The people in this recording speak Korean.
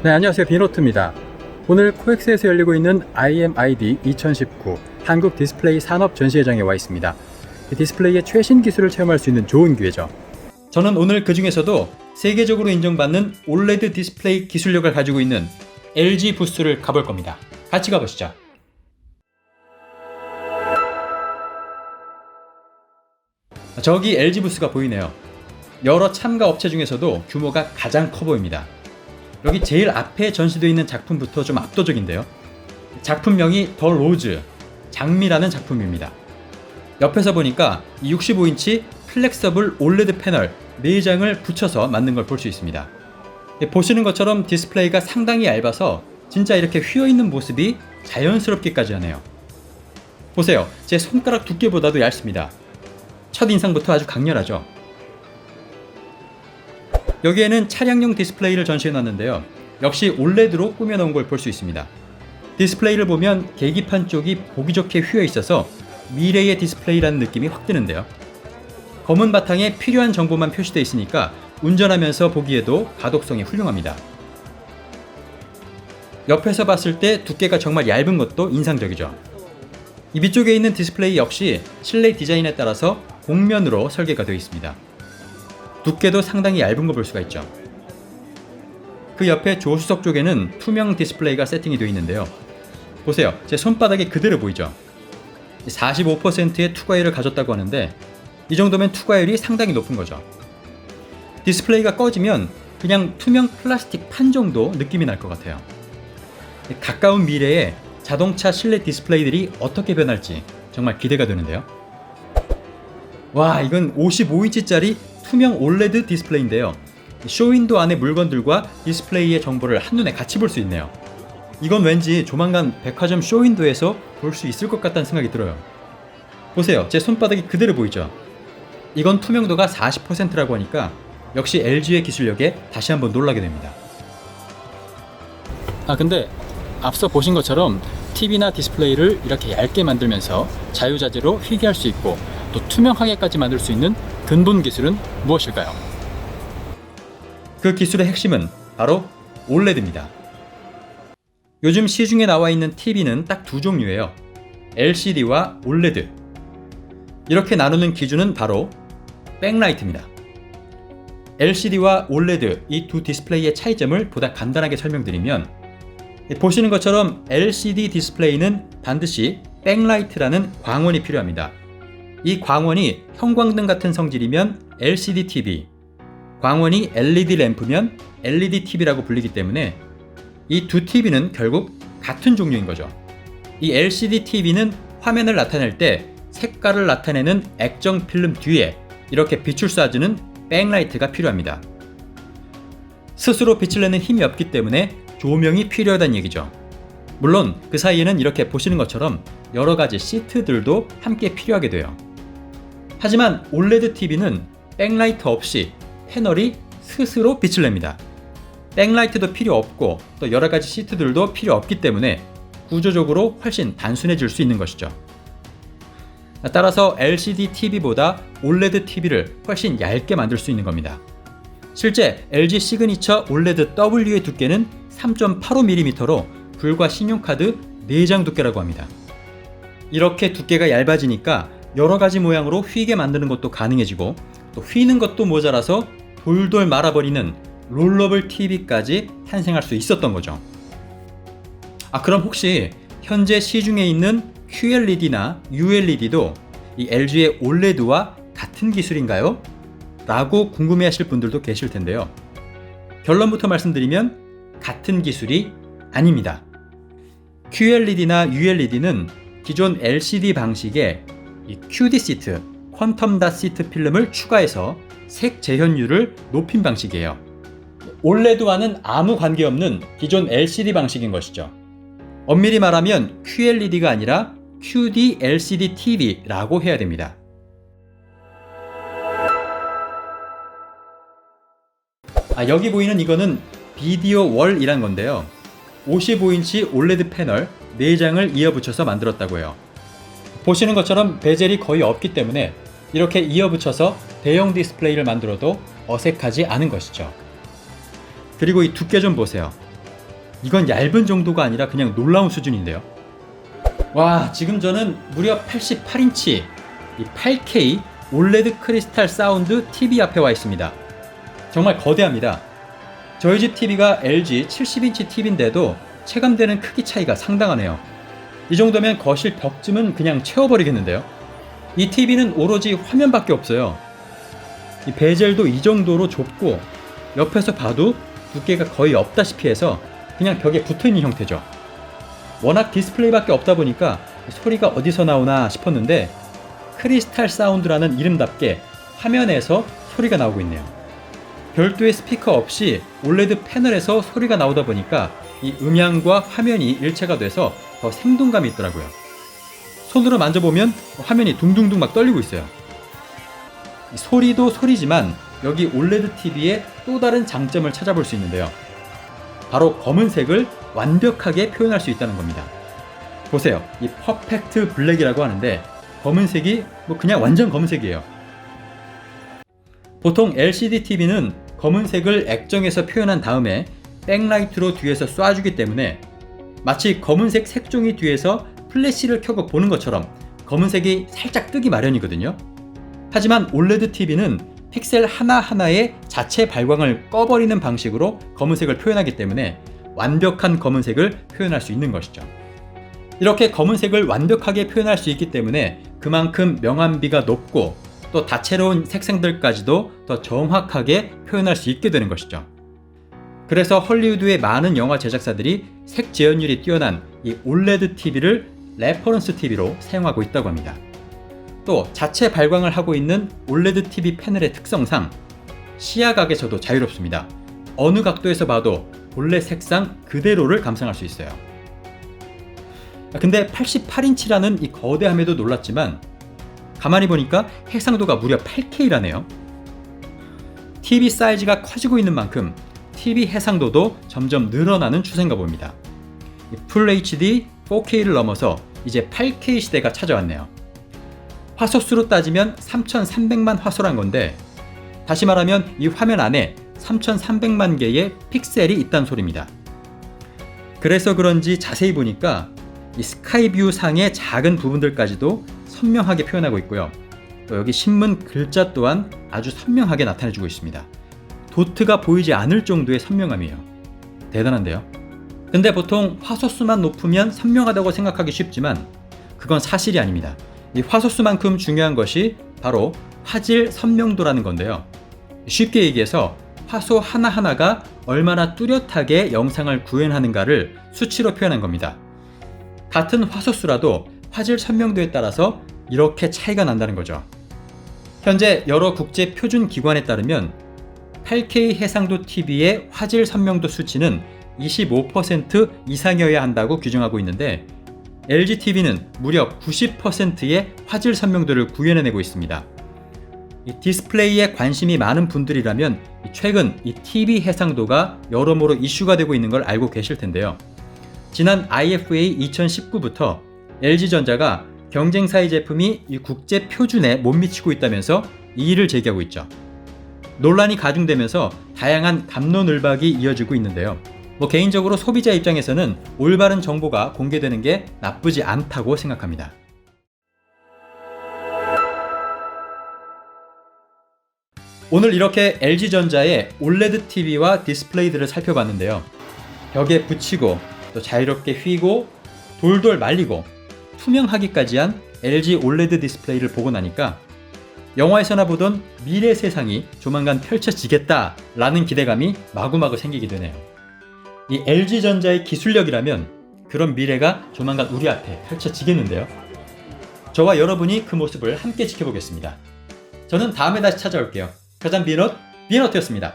네, 안녕하세요. 비노트입니다. 오늘 코엑스에서 열리고 있는 IMID 2019 한국 디스플레이 산업 전시회장에 와 있습니다. 디스플레이의 최신 기술을 체험할 수 있는 좋은 기회죠. 저는 오늘 그 중에서도 세계적으로 인정받는 OLED 디스플레이 기술력을 가지고 있는 LG 부스를 가볼 겁니다. 같이 가보시죠. 저기 LG 부스가 보이네요. 여러 참가 업체 중에서도 규모가 가장 커 보입니다. 여기 제일 앞에 전시되어 있는 작품부터 좀 압도적인데요. 작품명이 더 로즈, 장미라는 작품입니다. 옆에서 보니까 이 65인치 플렉서블 OLED 패널 4장을 붙여서 만든 걸 볼 수 있습니다. 보시는 것처럼 디스플레이가 상당히 얇아서 진짜 이렇게 휘어있는 모습이 자연스럽기까지 하네요. 보세요. 제 손가락 두께보다도 얇습니다. 첫인상부터 아주 강렬하죠. 여기에는 차량용 디스플레이를 전시해놨는데요. 역시 OLED로 꾸며놓은 걸 볼 수 있습니다. 디스플레이를 보면 계기판 쪽이 보기 좋게 휘어있어서 미래의 디스플레이라는 느낌이 확 드는데요. 검은 바탕에 필요한 정보만 표시되어 있으니까 운전하면서 보기에도 가독성이 훌륭합니다. 옆에서 봤을 때 두께가 정말 얇은 것도 인상적이죠. 이 밑쪽에 있는 디스플레이 역시 실내 디자인에 따라서 곡면으로 설계가 되어 있습니다. 두께도 상당히 얇은 거 볼 수가 있죠. 그 옆에 조수석 쪽에는 투명 디스플레이가 세팅이 되어 있는데요. 보세요. 제 손바닥에 그대로 보이죠. 45%의 투과율을 가졌다고 하는데 이 정도면 투과율이 상당히 높은 거죠. 디스플레이가 꺼지면 그냥 투명 플라스틱 판 정도 느낌이 날 것 같아요. 가까운 미래에 자동차 실내 디스플레이들이 어떻게 변할지 정말 기대가 되는데요. 와, 이건 55인치짜리 투명 OLED 디스플레이인데요. 쇼윈도 안의 물건들과 디스플레이의 정보를 한눈에 같이 볼 수 있네요. 이건 왠지 조만간 백화점 쇼윈도에서 볼 수 있을 것 같다는 생각이 들어요. 보세요. 제 손바닥이 그대로 보이죠? 이건 투명도가 40%라고 하니까 역시 LG의 기술력에 다시 한번 놀라게 됩니다. 근데 앞서 보신 것처럼 TV나 디스플레이를 이렇게 얇게 만들면서 자유자재로 휘게 할 수 있고 또 투명하게까지 만들 수 있는 근본 기술은 무엇일까요? 그 기술의 핵심은 바로 OLED입니다. 요즘 시중에 나와 있는 TV는 딱 두 종류예요. LCD와 OLED. 이렇게 나누는 기준은 바로 백라이트입니다. LCD와 OLED 이 두 디스플레이의 차이점을 보다 간단하게 설명드리면 보시는 것처럼 LCD 디스플레이는 반드시 백라이트라는 광원이 필요합니다. 이 광원이 형광등 같은 성질이면 LCD TV, 광원이 LED 램프면 LED TV라고 불리기 때문에 이 두 TV는 결국 같은 종류인 거죠. 이 LCD TV는 화면을 나타낼 때 색깔을 나타내는 액정 필름 뒤에 이렇게 빛을 쏴주는 백라이트가 필요합니다. 스스로 빛을 내는 힘이 없기 때문에 조명이 필요하다는 얘기죠. 물론 그 사이에는 이렇게 보시는 것처럼 여러 가지 시트들도 함께 필요하게 돼요. 하지만 OLED TV는 백라이트 없이 패널이 스스로 빛을 냅니다. 백라이트도 필요 없고 또 여러 가지 시트들도 필요 없기 때문에 구조적으로 훨씬 단순해질 수 있는 것이죠. 따라서 LCD TV보다 OLED TV를 훨씬 얇게 만들 수 있는 겁니다. 실제 LG 시그니처 OLED W의 두께는 3.85mm로 불과 신용카드 4장 두께라고 합니다. 이렇게 두께가 얇아지니까 여러 가지 모양으로 휘게 만드는 것도 가능해지고 또 휘는 것도 모자라서 돌돌 말아버리는 롤러블 TV까지 탄생할 수 있었던 거죠. 그럼 혹시 현재 시중에 있는 QLED나 ULED도 이 LG의 OLED와 같은 기술인가요? 라고 궁금해하실 분들도 계실 텐데요. 결론부터 말씀드리면 같은 기술이 아닙니다. QLED나 ULED는 기존 LCD 방식의 이 QD 시트, 퀀텀 닷 시트 필름을 추가해서 색 재현율을 높인 방식이에요. OLED와는 아무 관계없는 기존 LCD 방식인 것이죠. 엄밀히 말하면 QLED가 아니라 QD LCD TV라고 해야 됩니다. 여기 보이는 이거는 비디오 월이란 건데요. 55인치 OLED 패널 4장을 이어붙여서 만들었다고 해요. 보시는 것처럼 베젤이 거의 없기 때문에 이렇게 이어붙여서 대형 디스플레이를 만들어도 어색하지 않은 것이죠. 그리고 이 두께 좀 보세요. 이건 얇은 정도가 아니라 그냥 놀라운 수준인데요. 와, 지금 저는 무려 88인치 이 8K 올레드 크리스탈 사운드 TV 앞에 와 있습니다. 정말 거대합니다. 저희 집 TV가 LG 70인치 TV인데도 체감되는 크기 차이가 상당하네요. 이 정도면 거실 벽쯤은 그냥 채워버리겠는데요. 이 TV는 오로지 화면밖에 없어요. 이 베젤도 이 정도로 좁고 옆에서 봐도 두께가 거의 없다시피 해서 그냥 벽에 붙어있는 형태죠. 워낙 디스플레이밖에 없다 보니까 소리가 어디서 나오나 싶었는데 크리스탈 사운드라는 이름답게 화면에서 소리가 나오고 있네요. 별도의 스피커 없이 올레드 패널에서 소리가 나오다 보니까 이 음향과 화면이 일체가 돼서 더 생동감이 있더라고요. 손으로 만져보면 화면이 둥둥둥 막 떨리고 있어요. 소리도 소리지만 여기 올레드 TV의 또 다른 장점을 찾아볼 수 있는데요. 바로 검은색을 완벽하게 표현할 수 있다는 겁니다. 보세요. 이 퍼펙트 블랙이라고 하는데 검은색이 그냥 완전 검은색이에요. 보통 LCD TV는 검은색을 액정에서 표현한 다음에 백라이트로 뒤에서 쏴주기 때문에 마치 검은색 색종이 뒤에서 플래시를 켜고 보는 것처럼 검은색이 살짝 뜨기 마련이거든요. 하지만 올레드 TV는 픽셀 하나하나의 자체 발광을 꺼버리는 방식으로 검은색을 표현하기 때문에 완벽한 검은색을 표현할 수 있는 것이죠. 이렇게 검은색을 완벽하게 표현할 수 있기 때문에 그만큼 명암비가 높고 또 다채로운 색상들까지도 더 정확하게 표현할 수 있게 되는 것이죠. 그래서 헐리우드의 많은 영화 제작사들이 색 재현율이 뛰어난 이 올레드 TV를 레퍼런스 TV로 사용하고 있다고 합니다. 또 자체 발광을 하고 있는 올레드 TV 패널의 특성상 시야각에서도 자유롭습니다. 어느 각도에서 봐도 본래 색상 그대로를 감상할 수 있어요. 근데 88인치라는 이 거대함에도 놀랐지만 가만히 보니까 해상도가 무려 8K라네요. TV 사이즈가 커지고 있는 만큼 TV 해상도도 점점 늘어나는 추세인가 봅니다. 풀 HD 4K를 넘어서 이제 8K 시대가 찾아왔네요. 화소수로 따지면 3300만 화소란 건데 다시 말하면 이 화면 안에 3300만 개의 픽셀이 있다는 소리입니다. 그래서 그런지 자세히 보니까 이 스카이뷰 상의 작은 부분들까지도 선명하게 표현하고 있고요. 또 여기 신문 글자 또한 아주 선명하게 나타내주고 있습니다. 도트가 보이지 않을 정도의 선명함이에요. 대단한데요? 근데 보통 화소수만 높으면 선명하다고 생각하기 쉽지만 그건 사실이 아닙니다. 이 화소수만큼 중요한 것이 바로 화질 선명도라는 건데요. 쉽게 얘기해서 화소 하나하나가 얼마나 뚜렷하게 영상을 구현하는가를 수치로 표현한 겁니다. 같은 화소수라도 화질 선명도에 따라서 이렇게 차이가 난다는 거죠. 현재 여러 국제 표준 기관에 따르면 8K 해상도 TV의 화질 선명도 수치는 25% 이상이어야 한다고 규정하고 있는데 LG TV는 무려 90%의 화질 선명도를 구현해내고 있습니다. 이 디스플레이에 관심이 많은 분들이라면 최근 이 TV 해상도가 여러모로 이슈가 되고 있는 걸 알고 계실 텐데요. 지난 IFA 2019부터 LG전자가 경쟁사의 제품이 이 국제 표준에 못 미치고 있다면서 이의를 제기하고 있죠. 논란이 가중되면서 다양한 갑론을박이 이어지고 있는데요. 개인적으로 소비자 입장에서는 올바른 정보가 공개되는 게 나쁘지 않다고 생각합니다. 오늘 이렇게 LG전자의 올레드 TV와 디스플레이들을 살펴봤는데요. 벽에 붙이고 또 자유롭게 휘고 돌돌 말리고 투명하기까지 한 LG 올레드 디스플레이를 보고 나니까 영화에서나 보던 미래 세상이 조만간 펼쳐지겠다라는 기대감이 마구마구 생기게 되네요. 이 LG전자의 기술력이라면 그런 미래가 조만간 우리 앞에 펼쳐지겠는데요. 저와 여러분이 그 모습을 함께 지켜보겠습니다. 저는 다음에 다시 찾아올게요. 가장 비너트였습니다.